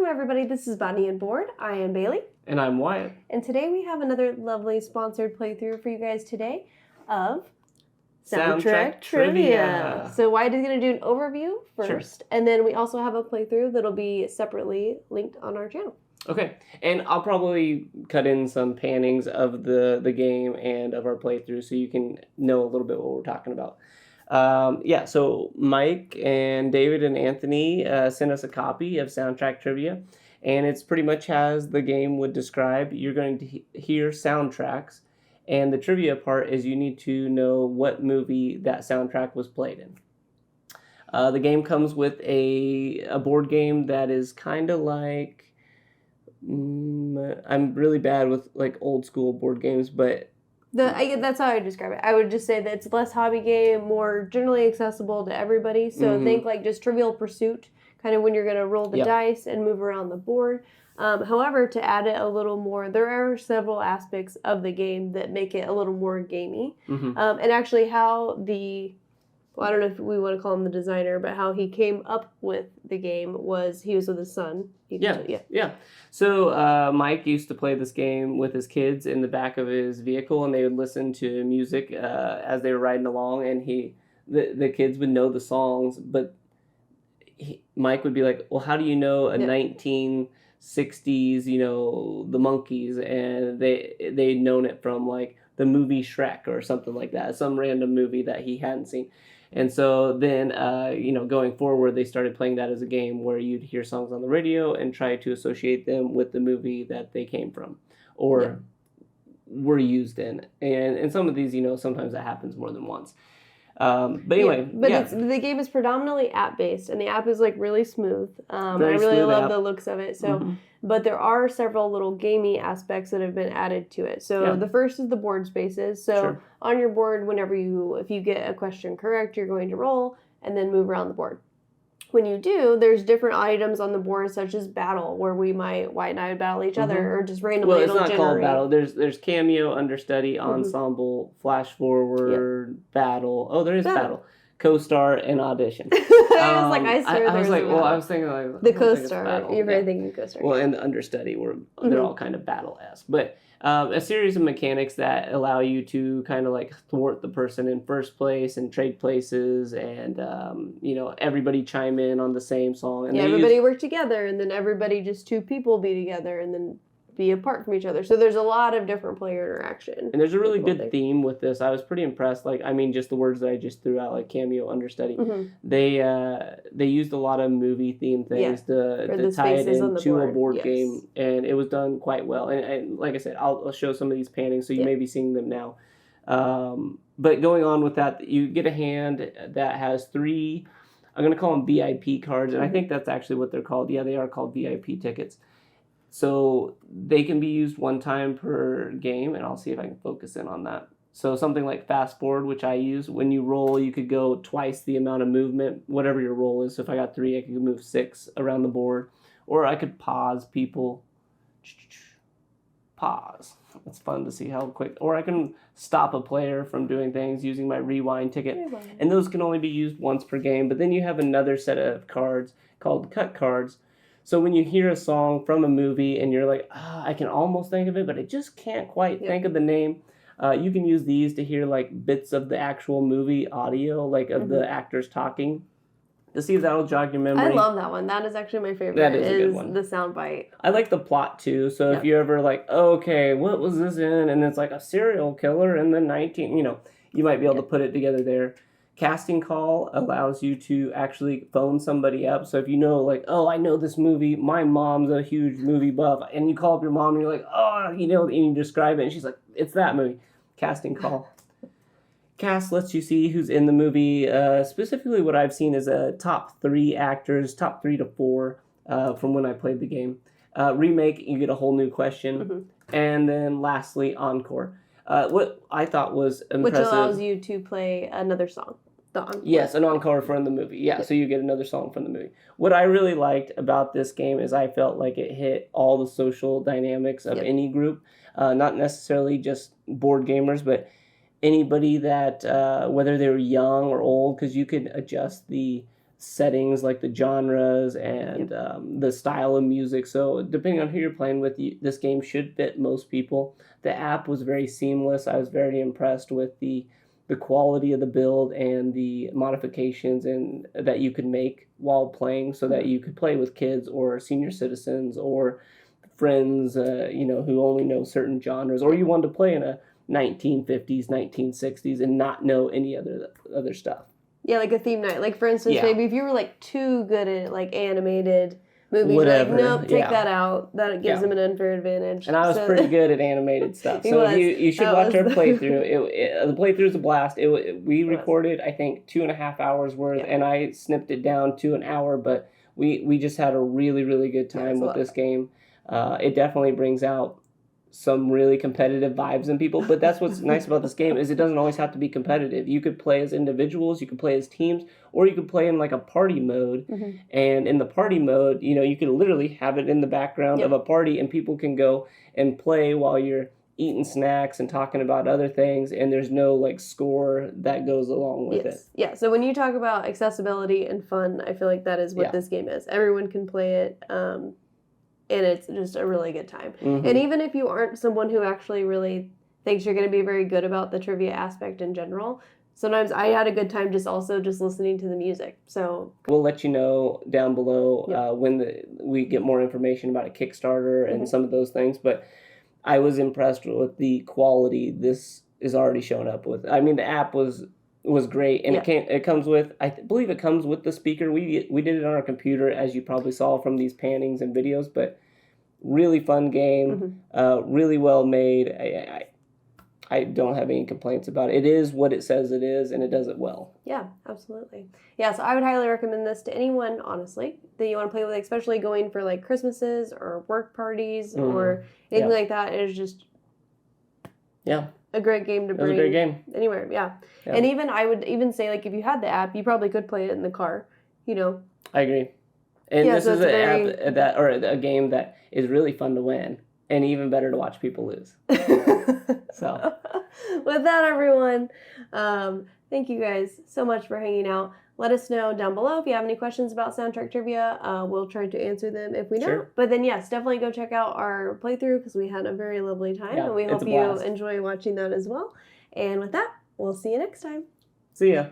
Welcome everybody, this is Bonnie and Board. I am Bailey. And I'm Wyatt. And today we have another lovely sponsored playthrough for you guys today of Soundtrack Trivia. So Wyatt is going to do an overview first, and then we also have a playthrough that'll be separately linked on our channel. Okay, and I'll probably cut in some pannings of the game and of our playthrough so you can know a little bit what we're talking about. So Mike and David and Anthony sent us a copy of Soundtrack Trivia, and it's pretty much as the game would describe. You're going to hear soundtracks, and the trivia part is you need to know what movie that soundtrack was played in. The game comes with a board game that is kind of like... I'm really bad with like old school board games, but... That's how I would describe it. I would just say that it's less hobby game, more generally accessible to everybody. So think like just Trivial Pursuit, kind of when you're going to roll the dice and move around the board. However, to add it a little more, there are several aspects of the game that make it a little more gamey. And actually how I don't know if we want to call him the designer, but how he came up with the game was he was with his son. Yeah. So Mike used to play this game with his kids in the back of his vehicle, and they would listen to music as they were riding along, and the kids would know the songs, but Mike would be like, well, how do you know a 1960s, the Monkees, and they'd known it from like the movie Shrek or something like that, some random movie that he hadn't seen. And so then, going forward, they started playing that as a game where you'd hear songs on the radio and try to associate them with the movie that they came from or were used in. And some of these, sometimes that happens more than once. But anyway, the game is predominantly app-based, and the app is like really smooth. I really love the looks of it. So, but there are several little gamey aspects that have been added to it. So the first is the board spaces. So on your board, if you get a question correct, you're going to roll and then move around the board. When you do, there's different items on the board, such as battle, where Wyatt and I would battle each other, or just randomly. Well, it's not called battle. There's cameo, understudy, ensemble, flash forward, battle. Oh, there is battle. Co-star and audition. I was thinking like the co-star. You're very thinking co-star. Well, and the understudy, they're all kind of battle-esque, but a series of mechanics that allow you to kind of like thwart the person in first place and trade places, and everybody chime in on the same song. And everybody work together, and then everybody just two people be together, and then be apart from each other. So there's a lot of different player interaction. And there's a really good theme with this. I was pretty impressed. Just the words that I just threw out, like cameo, understudy. They used a lot of movie themed things to tie it into a board game, and it was done quite well. And like I said, I'll show some of these paintings, so you may be seeing them now. But going on with that, you get a hand that has 3, I'm going to call them VIP cards, and I think that's actually what they're called. Yeah, they are called VIP tickets. So they can be used one time per game, and I'll see if I can focus in on that. So something like fast forward, which I use, when you roll, you could go twice the amount of movement, whatever your roll is. So if I got 3, I could move 6 around the board, or I could pause people. Pause. It's fun to see how quick. Or I can stop a player from doing things using my rewind ticket. And those can only be used once per game. But then you have another set of cards called cut cards. So when you hear a song from a movie and you're like, I can almost think of it, but I just can't quite think of the name, you can use these to hear like bits of the actual movie audio, like of the actors talking, to see if that'll jog your memory. I love that one. That is actually my favorite. That is a good one. The soundbite. I like the plot too. So if you're ever like, okay, what was this in? And it's like a serial killer in the you might be able to put it together there. Casting call allows you to actually phone somebody up. So if you know, like, I know this movie, my mom's a huge movie buff, and you call up your mom and you're like, and you describe it, and she's like, it's that movie. Casting call. Cast lets you see who's in the movie. Specifically, what I've seen is top 3 actors, top 3 to 4 from when I played the game. Remake, you get a whole new question. And then lastly, encore. What I thought was impressive. Which allows you to play another song. Yes, an encore from the movie. Yeah, so you get another song from the movie. What I really liked about this game is I felt like it hit all the social dynamics of any group. Not necessarily just board gamers, but anybody that, whether they were young or old, because you could adjust the settings, like the genres and the style of music. So depending on who you're playing with, this game should fit most people. The app was very seamless. I was very impressed with the quality of the build and the modifications and that you could make while playing, so that you could play with kids or senior citizens or friends, who only know certain genres, or you wanted to play in a 1950s, 1960s and not know any other stuff. Yeah, like a theme night. Like, for instance, maybe if you were, like, too good at, like, animated movies, whatever. You're like, nope, take that out. That gives them an unfair advantage. And I was pretty good at animated stuff. So you should watch our playthrough. The playthrough is a blast. We recorded, I think, 2.5 hours worth, and I snipped it down to an hour, but we just had a really, really good time with this game. It definitely brings out some really competitive vibes in people, but that's what's nice about this game is it doesn't always have to be competitive. You could play as individuals, you could play as teams, or you could play in like a party mode. And in the party mode, you could literally have it in the background of a party, and people can go and play while you're eating snacks and talking about other things, and there's no like score that goes along with it. Yeah, so when you talk about accessibility and fun, I feel like that is what this game is. Everyone can play it. And it's just a really good time. And even if you aren't someone who actually really thinks you're going to be very good about the trivia aspect in general, sometimes I had a good time just listening to the music. So we'll let you know down below when we get more information about a Kickstarter and some of those things. But I was impressed with the quality this is already showing up with. I mean, the app was great, and it comes with, I believe it comes with the speaker. We did it on our computer, as you probably saw from these pannings and videos, but really fun game, really well made. I don't have any complaints about it. It is what it says it is, and it does it well. Yeah, absolutely. Yeah, so I would highly recommend this to anyone, honestly, that you want to play with, especially going for like Christmases or work parties or anything like that. It is just a great game to bring. It was a great game. Anywhere, yeah. And even, I would even say, like, if you had the app, you probably could play it in the car, I agree. And this is a game that is really fun to win, and even better to watch people lose. So, with that, everyone, thank you guys so much for hanging out. Let us know down below if you have any questions about Soundtrack Trivia. We'll try to answer them if we know. Sure. But then, yes, definitely go check out our playthrough because we had a very lovely time. And we hope you enjoy watching that as well. And with that, we'll see you next time. See ya.